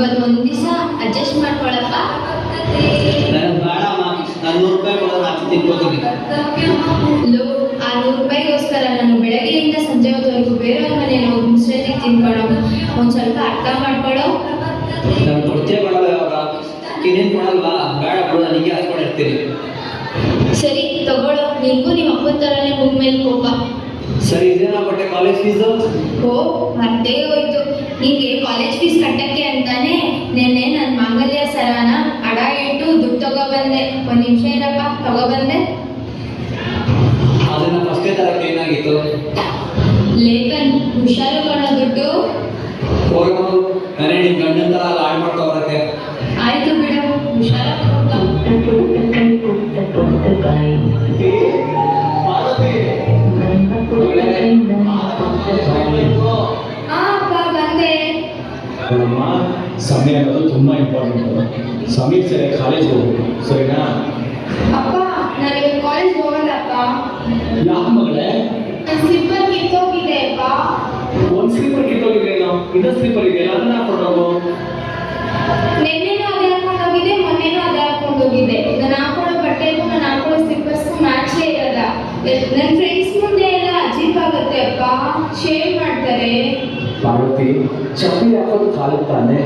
ಇವತ್ತು ಒಂದು ದಿವಸ ಅಡ್ಜಸ್ಟ್ ಮಾಡ್ಕೊಳಪ್ಪ. ನನಗೆ ಬೇಡಮ್ಮ, ನಾನು 100 ರೂಪಾಯಿ ಕೊಡೋದು ಹಾಕಿ ತಿನ್ಕೋತೀನಿ. ಲೋ, ಆ 100 ರೂಪಾಯಿಗೋಸ್ಕರ ನಾನು ಬೆಳಗ್ಗೆಯಿಂದ ಸಂಜೆ ಹೊತ್ತವರೆಗೂ ಬೇರೆಯವ್ರ ಮನೇಲಿ ಹೋಗಿ ಮುಸ್ಸೇಜಿ ತಿನ್ಕೊಳ್ಳೋ. ಒಂದು ಸ್ವಲ್ಪ ಅರ್ಥ ಮಾಡ್ಕೊಳ್ಳೋ. ನಾನು ಕೊಡ್ತೇ ಕೊಡಲ್ಲ, ಯಾವಾಗ ಇನ್ನೇನು ಕೊಡಲ್ವಾ? ಬೇಡ ಬಿಡು, ನನಗೆ ಹಾಕೊಂಡಿರ್ತೀನಿ. ಸರಿ ತಗೊಳ್ಳೋ, ನಿನ್ಗೂ ನಿಮ್ಮ ಅಪ್ಪನ ಥರನೇ ಮುಗ್ ಮೇಲೆ ಕೋಪ. ಸರಿ, ಇದೇನಾ ಬಟ್ಟೆ ಕಾಲೇಜ್ ಫೀಸು? ಓ, ಮರ್ತೇ ಹೋಯ್ತು. ನಿಂಗೆ ಕಾಲೇಜ್ ಫೀಸ್ ಕಟ್ಟಕ್ಕೆ ಅಂತಾನೆ ನೆನ್ನೆ ನನ್ನ ಮಾಂಗಲ್ಯ ಸರಾನ ಅಡ ಇಟ್ಟು ದುಡ್ಡು ತಗೊಬಂದೆ. ಒಂದು ನಿಮಿಷ ಇರಪ್ಪ, ತಗೊಬಂದೆ. ಅದನ್ನ ಫಸ್ಟೇ ತರಕ್ಕೆ ಏನಾಗಿತ್ತು? ಲೇಖನ್, ಹುಷಾರು ಕೊಡೋ ದುಡ್ಡು. ಹೋಗೋ, ನಾನೇ ನಿಮ್ಮ ಗಂಡನ ಥರ ಅಲ್ಲಿ ಹಾಳು ಮಾಡ್ಕೊಬರಕ್ಕೆ. ಆಯ್ತು ಬಿಡು, ಹುಷಾರಾಗಿ ಬಂದೆ. ಸಮಯ ಅನ್ನೋದು ತುಂಬಾ ಇಂಪಾರ್ಟೆಂಟ್. ಸಮಯ ಸರಿ ಕಾಲೇಜ್ ಹೋಗ್ಬೇಕು, ಸರಿನಾ? ಅಪ್ಪ, ನಾನು ಇವತ್ತು ಕಾಲೇಜ್ ಹೋಗಲ್ಲಪ್ಪ. ಯಾಕೆ ಮಗಳೇ? ನನ್ನ ಸ್ಲಿಪ್ಪರ್ ಕಿತ್ತೋಗಿದೆ ಅಪ್ಪ. ಒಂದು ಸ್ಲೀಪರ್ ಕಿತ್ತೋಗಿದ್ರೆ ಇನ್ನೊಂದು ಸ್ಲೀಪರ್ ಇದೆಯಲ್ಲ, ಅದನ್ನ ಹಾಕೊಂಡು ಹೋಗು. ನೆನ್ನೆನೂ ಅದೇ ಹಾಕೊಂಡು ಹೋಗಿದೆ, ಮೊನ್ನೆನೂ ಅದೇ ಹಾಕೊಂಡು ಹೋಗಿದೆ. ನಾನು ಹಾಕೊಳ್ಳೋ ಬಟ್ಟೆಗೂ ನಾನು ಹಾಕೊಳ್ಳೋ ಸ್ಲಿಪ್ಪರ್ಸ್ಗೂ ಮ್ಯಾಚೇ ಇರಲ್ಲ. ನನ್ನ ಫ್ರೆಂಡ್ಸ್ ಮುಂದೆ ಎಲ್ಲ ಅಜೀಬ್ ಆಗುತ್ತೆ ಅಪ್ಪ, ಶೇವ್ ಮಾಡ್ತಾರೆ. ಪಾರ್ವತಿ, ಚಪ್ಪಲಿ ಹಾಕೋದು ಕಾಲಿಗೆ ತಾನೆ,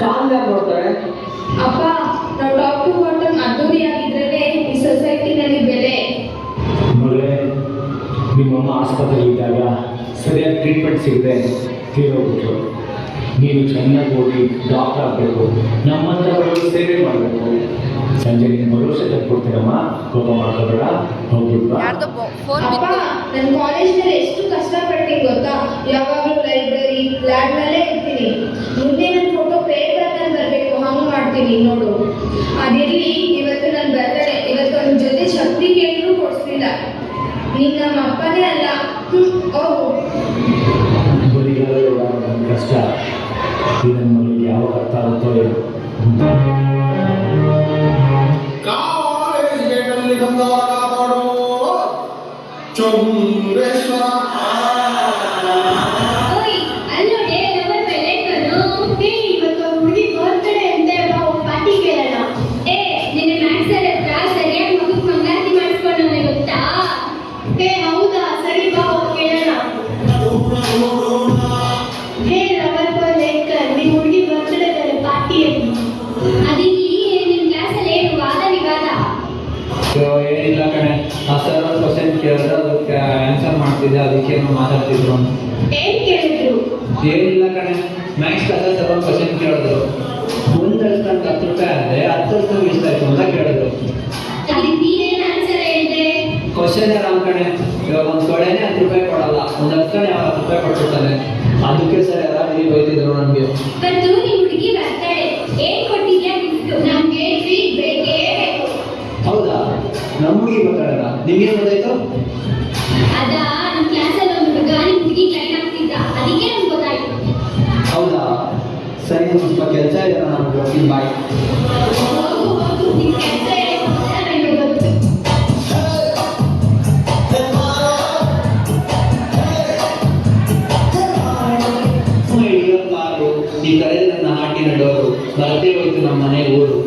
ಕಾಲು ಯಾರು ನೋಡ್ತಾರೆ? ಅಪ್ಪ, ನಾವು ಟಾಪ್ ಟು ಬಾಟಮ್ ಅದ್ದೂರಿ ಆಗಿದ್ರೆ ಈ ಸೊಸೈಟಿನಲ್ಲಿ ಬೆಲೆ. ಮಗಳೇ, ನಿಮ್ಮಮ್ಮ ಆಸ್ಪತ್ರೆಯಲ್ಲಿದ್ದಾಗ ಸರಿಯಾದ ಟ್ರೀಟ್ಮೆಂಟ್ ಸಿಗದೆ ತೀರೋಗ್ಬಿಟ್ರು. ನೀನು ಚೆನ್ನಾಗಿ ಓದಿ ಡಾಕ್ಟರ್ ಆಗಬೇಕು, ನಮ್ಮಂಥವರು ಸೇವೆ ಮಾಡಬೇಕು. ಸಂಜೆ ನೀನು ಭರವಸೆ ತಂದ್ಕೊಡ್ತೀರಮ್ಮ, ಕೋಪ ಮಾಡ್ಕೋಬೇಡ, ಹೋಗ್ಬಿಡ್ಬಾ. ಅಪ್ಪ, ನನ್ನ ಕಾಲೇಜ್ನಲ್ಲಿ ಎಷ್ಟು ಕಷ್ಟಪಡ್ತೀನಿ ಗೊತ್ತಾ? ಯಾವಾಗಲೂ ಲೈಬ್ರರಿ ಲ್ಯಾಬ್ನಲ್ಲೇ ಇರ್ತೀನಿ. ಮುಂದೆ ನನ್ನ ಫೋಟೋ ಪೇಪರ್ನಲ್ಲಿ ಬರಬೇಕು, ಹಂಗೆ ಮಾಡ್ತೀನಿ ನೋಡು. ಅದಿರಲಿ, ಇವತ್ತು ನನ್ನ ಬರ್ತಡೆ. ಇವತ್ತು ಒಂದು ಜೊತೆ ಶಕ್ತಿ ಕೇಳಿದ್ರು ಕೊಡಿಸ್ಲಿಲ್ಲ. ನೀನು ನಮ್ಮ ಅಪ್ಪನೇ ಅಲ್ಲ. ಬರಿಗಾಲ ನನ್ನ ಕಷ್ಟ ಇದನ್ನ ಮನೆಗೆ ಯಾವಾಗ ಅರ್ಥ ಆಗುತ್ತೋ ಏನು. ಕಾಲೇಜ್ ಗೇಟಲ್ಲಿ ಬಂದವರ ಕಾಪಾಡೋ ಚೌಂಡೇಶ್ವರ. ಇವತ್ತು ಹುಡುಗಿ ಬರ್ತ್ಡೇ ಅಂತೆ, ಪಾರ್ಟಿ ಕೇಳೋಣ. ನಿನ್ನೆ ಮ್ಯಾಕ್ಸ್ ಹತ್ರ ಸರಿಯಾಗಿ ಮಗುಗೆ ಮಂಗಾರತಿ ಮಾಡಿಸ್ಕೊಂಡವನೆ ಗೊತ್ತಾ? ಹೌದಾ? ಸರಿ ಬಾ, ಹೋಗಿ ಕೇಳೋಣ. ನಿಮ್ಮ ಹುಡುಗಿ ಬರ್ತ್ಡೇ ಪಾರ್ಟಿ ಅದಿಲ್ಲಿ ನಿಮ್ಮ ಕ್ಲಾಸಲ್ಲಿ ಏನು ವಾದ ವಿವಾದ? ಏನಿಲ್ಲ ಕಣೆ, ಆ ಸರ್ ಒಂದು ಕ್ವಶನ್ ಕೇಳಿದ್ರೆ ಅದಕ್ಕೆ ಆನ್ಸರ್ ಮಾಡ್ತಿದ್ದೆ, ಅದಕ್ಕೆ ಮಾತಾಡ್ತಿದ್ರು. ಏನ್ ಕೇಳಿದ್ರು? ಏನಿಲ್ಲ ಕಣೆ, ಮ್ಯಾಕ್ಸ್ ಕ್ಲಾಸಲ್ಲಿ ಸರ್ ಒಂದು ಕ್ವಶನ್ ಕೇಳಿದ್ರು. ಒಂದು ಅಷ್ಟಂಗೆ 10 ರೂಪಾಯಿ ಅಂದರೆ 10 ಅಷ್ಟಂಗೆ ಎಷ್ಟಾಯ್ತು ಅಂತ ಕೇಳಿದ್ರು. ಅದಕ್ಕೆ ನೀನೇನು ಆನ್ಸರ್ ಹೇಳಿದೆ? ಕ್ವಶನ್ ರಾಂಗ್ ಕಣೆ. ಇವಾಗ ಒಂದು ಕಡೆನೇ 10 ರೂಪಾಯಿ ಕೊಡಲ್ಲ, ಒಂದು 10 ಕಡೆ 10 ರೂಪಾಯಿ ಕೊಟ್ಬಿಡ್ತಾನೆ. ಅದಕ್ಕೆ ಸರ್ ಎಲ್ಲ ನೀವು ಬೈತಿದ್ರು ನನಗೆ. ಇವತ್ತು ನಿಮ್ಮ ಹುಡುಗಿ ಬರ್ತಾಳೆ, ಏನ್ ಕೊಟ್ಟಿದ್ಯಾ ಗಿಫ್ಟ್? ನಮ್ಗೆ ಟ್ರೀಟ್ ಬೇಕೇ ಬೇಕು. ಹೌದಾ? ನಮ್ಮ ಹುಡುಗಿ ಬರ್ತಾಳಲ್ಲ, ನಿಮ್ಗೇನು ಗೊತ್ತಾಯ್ತು? ಅದಾ, ನಮ್ಮ ಕ್ಲಾಸಲ್ಲಿ ಒಂದು ಹುಡುಗ ನಿಮ್ಮ ಹುಡುಗಿ ಲೈನ್ ಆಗ್ತಿದ್ದ, ಅದಕ್ಕೆ ನಮ್ಗೆ ಗೊತ್ತಾಯ್ತು. ಹೌದಾ? ಸರಿ, ಸ್ವಲ್ಪ ಕೆಲಸ ಇದೆ, ನಾನು ಬರ್ತೀನಿ, ಬಾಯ್. ಹೋಗು, ನಿನ್ ಕೆಲಸ ಏನು ಅಂತ ನನಗೆ ಗೊತ್ತು. ಈ ಕಡೆ ನನ್ನ ಹಾಟಿ ನಡೋರು ಬರದೇ ಹೋಯ್ತು ನಮ್ಮ ಮನೆ ಊರು.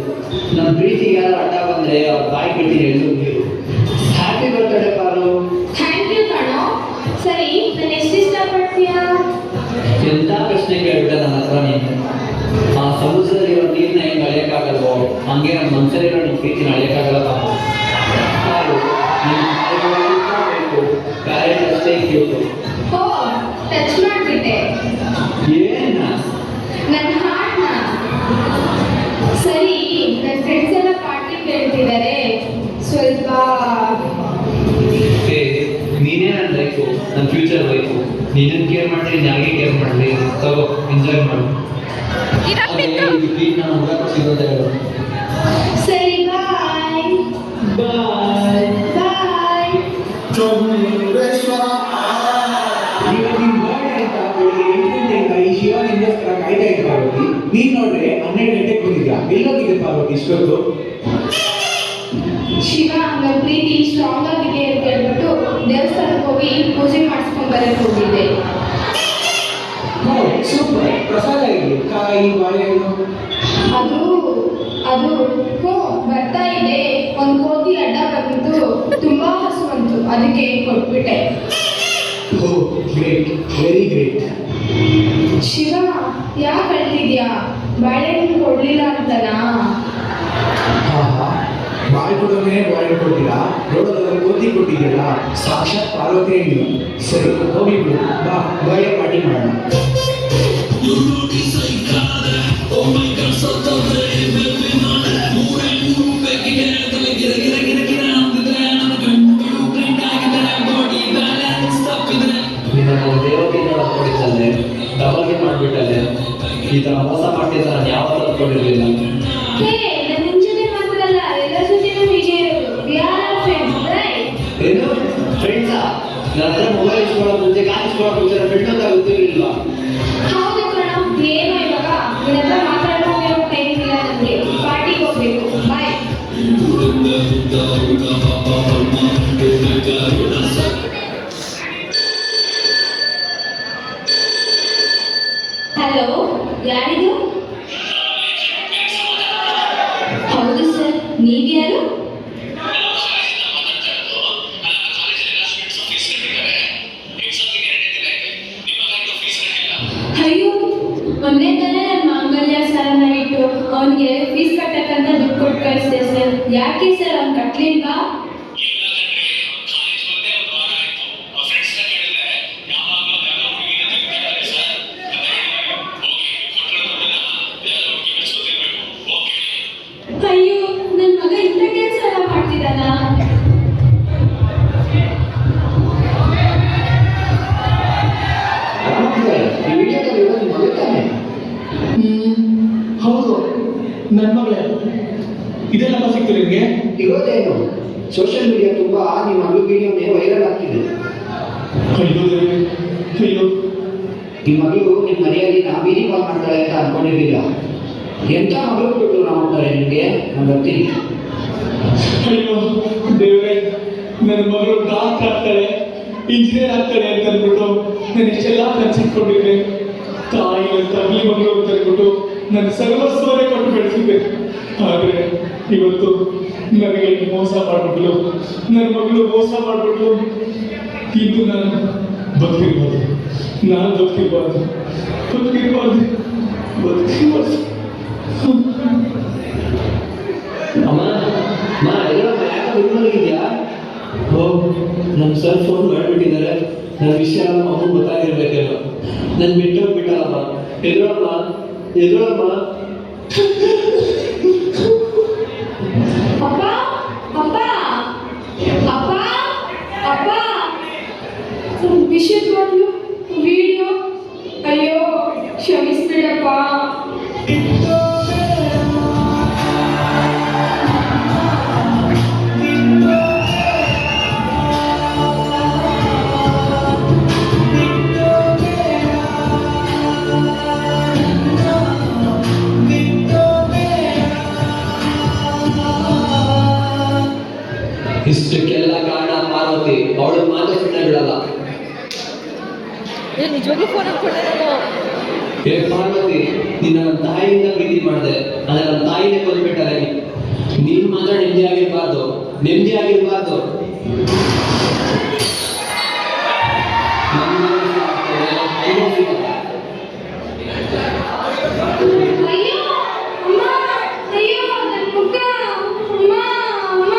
ನಮ್ಮ ಪ್ರೀತಿಗೆ ಯಾರು ಅಡ್ಡ ಬಂದ್ರೆ ಅವ್ರ ಬಾಯಿ ಬಿಟ್ಟು ಎಳ್ಳು ನೀರು. ಹ್ಯಾಪಿ ಬರ್ತ್ಡೇ ಪಾರು. ಥ್ಯಾಂಕ್ ಯು ಕಣೋ. ಸರಿ, ನಾನು ಎಷ್ಟು ಇಷ್ಟಪಡ್ತೀಯಾ? ಎಂಥ ಪ್ರಶ್ನೆ ಕೇಳ್ಬಿಟ್ಟೆ ನನ್ನ ಹತ್ರ ನೀನು. ಆ ಸಮುದ್ರದಲ್ಲಿರೋ ನೀರನ್ನ ಹೆಂಗೆ ಅಳೆಯೋಕ್ಕಾಗಲ್ವೋ ಹಂಗೆ ನಮ್ಮ ಮನಸ್ಸಲ್ಲಿರೋ ನಿಮ್ಮ ಪ್ರೀತಿನ ಅಳೆಯೋಕ್ಕಾಗಲ್ಲ ಪಾರು. ಬೇಕು, ಪ್ಯಾರೆಂಟ್ ಅಷ್ಟೇ ಕ್ಯೂಟು. ಓ, ಟಚ್ ಮಾಡಿಬಿಟ್ಟೆ ಏನ? ನನ್ನ ಹಾರ್ಟ್ನ. ಸರಿ, ನನ್ನ ಫ್ರೆಂಡ್ಸ್ ಎಲ್ಲ ಪಾರ್ಟಿ ಕೇಳ್ತಿದ್ದಾರೆ, ಸ್ವಲ್ಪ. ನೀನೇ ನನ್ನ ಲೈಫು, ನನ್ನ ಫ್ಯೂಚರ್ ಲೈಫು. ನೀನನ್ನು ಕೇರ್ ಮಾಡ್ತೀನಿ, ಯಾರಿಗೆ ಕೇರ್ ಮಾಡಲಿ? ತಗೋ, ಎಂಜಾಯ್ ಮಾಡು. ನಾನು ಹುಡುಗ ಸಿಗೋದ ಹೇಳು. ಸರಿ, ಬಾಯ್ ಬಾಯ್ ಬಾಯ್. ಚೌಂಡೇಶ್ವರ. ನಿಮ್ಮ ಬರ್ಡೇ ಅಂತ ಬೆಳಿಗ್ಗೆ 8 ಗಂಟೆಗೆ ಈ ಶಿವನಿಗೋಸ್ಕರ ಕಾಯ್ತಾ ಇದ್ದ ಪಾರ್ವತಿ. ನೀನು ನೋಡ್ರೆ 12 ಗಂಟೆಗೆ ಬಂದಿದ್ಯಾ? ಎಲ್ಲೋಗಿದ್ದೆ ಪಾರ್ವತಿ ಇಷ್ಟೊತ್ತು? ಶಿವ, ನನ್ನ ಪ್ರೀತಿ ಸ್ಟ್ರಾಂಗ್ ಆಗಿದೆ ಅಂತ ಹೇಳ್ಬಿಟ್ಟು ದೇವಸ್ಥಾನಕ್ಕೆ ಹೋಗಿ ಪೂಜೆ ಮಾಡಿಸ್ಕೊಂಡು ಬರಕ್ಕೆ ಹೋಗಿದ್ದೆ. ಸೂಪರ್. ಪ್ರಸಾದ ಇಲ್ಲಿ ಕಾಯಿ ಬಾಳೆಹಣ್ಣು. ಅದು ಅದು ಹ್ಞೂ ಬರ್ತಾ ಇದೆ. ಒಂದು ಕೋತಿ ಅಡ್ಡ ಬಂದಿದ್ದು ತುಂಬಾ ಹಸುವಂತು, ಅದಕ್ಕೆ ಕೊಟ್ಬಿಟ್ಟೆ. ಓ ಗ್ರೇಟ್, ವೆರಿ ಗ್ರೇಟ್. ಶಿವ, ಯಾಕೆ ಅಳ್ತಿದ್ಯಾ? ಬಾಳೆಹಣ್ಣು ಕೊಡ್ಲಿಲ್ಲ ಅಂತನಾ? ಬಾಳೆ ಕೊಡೋದೇ ಬಾಳೆ ಕೊಡ್ತೀರಾ? ರೋಡಲ್ಲಿ ಕೋತಿ ಕೊಟ್ಟಿದ್ದೀರಲ್ಲ, ಸಾಕ್ಷಾತ್ ಪಾರ್ವತಿ ನೀವು. ಸರಿ ಹೋಗಿ ಬಿಡು, ಬಾ ಬಾಳೆ ಪಾರ್ಟಿ ಮಾಡೋಣ. ದೇವತೆಯಿಂದ ಕೊಡಿಸಲ್ಲೇ ಡಬಲ್ಗೆ ಮಾಡಿಬಿಟ್ಟಲ್ಲೇ. ಈ ಥರ ಮೋಸ ಮಾಡ್ತಿದ್ದ ನಾನು ಯಾವತ್ತೂ ಅಂದ್ಕೊಂಡಿರಲಿಲ್ಲ. ಹೇ, ನನ್ನ ಮುಂಚೆನೇ ಮಾತ್ರಲ್ಲ, ಎಲ್ಲ ಜೊತೆನೂ ಹೀಗೆ ಇರೋದು. We are all friends, right? ಏನು ಫ್ರೆಂಡ್ಸಾ? ನನ್ನ ಹತ್ರ ಮೊಬೈಲ್ ಇಸ್ಕೊಳ್ಳೋ ಮುಂಚೆ ಕಾಸು ಇಸ್ಕೊಳ್ಳೋ ಮುಂಚೆ ಫ್ರೆಂಡ್ ಅಂತ ಗೊತ್ತಿರಲಿಲ್ವಾ? ಹೌದು ಕಣ. ಏನೋ ಇವಾಗ ನಿನ್ನ ಹತ್ರ ಮಾತಾಡೋಗಿರೋ ಟೈಮ್ ಇಲ್ಲ ನನಗೆ. ಪಾರ್ಟಿಗೆ ಹೋಗ್ಬೇಕು. ಬಾಯ್. ಹಲೋ, ಯಾರಿದು? ಹೌದು ಸರ್, ನೀವ್ಯಾರು? ಅಯ್ಯೋ, ಮೊನ್ನೆ ತಾನೇ ನನ್ನ ಮಾಂಗಲ್ಯ ಸರನ್ನ ಇಟ್ಟು ಅವನಿಗೆ ಫೀಸ್ ಕಟ್ಟಕ್ಕಂತ ದುಡ್ಡು ಕೊಟ್ಟು ಕಳಿಸ್ದೆ ಸರ್. ಯಾಕೆ ಸರ್ ಅವ್ನು ಕಟ್ಲಿಲ್ವಾ? ಅಯ್ಯೋ, ನನ್ನ ಮಗ ಇಂಥ ಕೆಲಸ ಎಲ್ಲ ಮಾಡ್ತಿದ್ದಾನ? ಈ ವಿಡಿಯೋದಲ್ಲಿ ಇರೋದು ಮಗ ತಾನೆ? ಹೌದು, ನನ್ನ ಮಗಳೇ. ಇದೆಲ್ಲಪ್ಪ ಸಿಕ್ತು ನಿಮಗೆ? ಇರೋದೇನು? ಸೋಷಿಯಲ್ ಮೀಡಿಯಾ ತುಂಬ ನಿಮ್ಮ ಮಗಳು ವಿಡಿಯೋನೇ ವೈರಲ್ ಆಗ್ತಿದೆ. ಅಯ್ಯೋ ದೇವ್ರೇ, ಅಯ್ಯೋ. ನಿಮ್ಮ ಮಗಳು ನಿಮ್ಮ ಮನೆಯಲ್ಲಿ ನಾ ಬೀದಿ ಪಾಲ್ ಮಾಡ್ತಾಳೆ ಅಂತ ಅನ್ಕೊಂಡಿರಲಿಲ್ಲ. ಎಂಥ ಮಗಳು ಕೊಟ್ಟು ನಾವು ಮಾಡ್ತಾರೆ ನಿಮಗೆ? ನಾನು ಬರ್ತೀನಿ. ಅಯ್ಯೋ ದೇವ್ರೆ, ನನ್ನ ಮಗಳು ಡಾಕ್ಟರ್ ಆಗ್ತಾಳೆ, ಇಂಜಿನಿಯರ್ ಆಗ್ತಾಳೆ ಅಂತ ಅಂದ್ಬಿಟ್ಟು ನಾನು ಇಷ್ಟೆಲ್ಲ ಕನಸಿಟ್ಕೊಂಡಿದ್ದೆ. ತಾಯಿ ನನ್ನ ತಮ್ಮಿ ಮಗಳು ಅಂತ ಅಂದ್ಬಿಟ್ಟು ನನ್ನ ಸರ್ವಸ್ವನೇ ಕೊಟ್ಟು ಬೆಳೆಸಿದ್ದೆ. ಆದರೆ ಇವತ್ತು ನನಗೆ ಮೋಸ ಮಾಡಿಬಿಟ್ಲು, ನನ್ನ ಮಗಳು ಮೋಸ ಮಾಡಿಬಿಟ್ಲು. ಇಂದು ನಾನು ಬದುಕಿರ್ಬಾರ್ದು, ನಾನು ಬದುಕಿರ್ಬಾರ್ದು, ಬದುಕಿರ್ಬಾರ್ದು, ಬದುಕಿರ್ಬಾರ್ದು. ಅಮ್ಮ ಅಮ್ಮ ಎಲ್ಲ ಯಾಕೆ ಬಿಟ್ಕೊಂಡಿದ್ಯಾ? ಓ, ನಮ್ಮ ಸರ್ ಫೋನ್ ಮಾಡಿಬಿಟ್ಟಿದ್ದಾರೆ. ನನ್ನ ವಿಷಯ ಎಲ್ಲ ಮಗು ಗೊತ್ತಾಗಿರ್ಬೇಕೇನೋ. ನನ್ನ ಬಿಟ್ಟೋಗ್ಬಿಟ್ಟಲ್ಲಮ್ಮ. ಎದುರಮ್ಮ, ಎದುರಮ್ಮ. ಅಪ್ಪ, ಅಪ್ಪ, ಅಪ್ಪ, ಅಪ್ಪ. ವಿಷಯದ ಮೊದಲು ವಿಡಿಯೋ. ಅಯ್ಯೋ, ಕ್ಷಮಿಸ್ಬಿಡಪ್ಪ. ಇಷ್ಟಕ್ಕೆಲ್ಲ ಕಾರಣ ಪಾರ್ವತಿ. ಅವಳು ಮಾತ್ರ ಸುಮ್ಮನೆ ಬಿಡಲ್ಲ. ನಿಜವಾಗ್ಲೂ ಫೋನ್ ಹಾಕ್ಕೊಂಡೆ ನಾನು. ಏ ಪಾರ್ವತಿ, ನಿನ್ನ ನನ್ನ ತಾಯಿಯಿಂದ ಪ್ರೀತಿ ಮಾಡಿದೆ, ಆದರೆ ನನ್ನ ತಾಯಿನೇ ಕೊಂದ್ಬಿಟ್ಟಾರೆ. ನೀನು ಮಾತ್ರ ನೆಮ್ಮದಿ ಆಗಿರ್ಬಾರ್ದು, ನೆಮ್ಮದಿ ಆಗಿರ್ಬಾರ್ದು. ಅಯ್ಯೋ, ಅಮ್ಮ, ಅಯ್ಯೋ, ನನ್ನ ಮುಖ. ಅಮ್ಮ, ಅಮ್ಮ.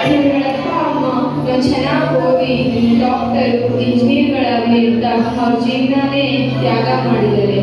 ಹೇಳಪ್ಪ ಅಮ್ಮ, ನಾನು ಚೆನ್ನಾಗಿ ಓದಿ ಡಾಕ್ಟರು, ಇಂಜಿನಿಯರ್ಗಳಾಗಲಿ ಅಂತ ಅವ್ರ ಜೀವನನೇ ತ್ಯಾಗ ಮಾಡಿದ್ದಾರೆ.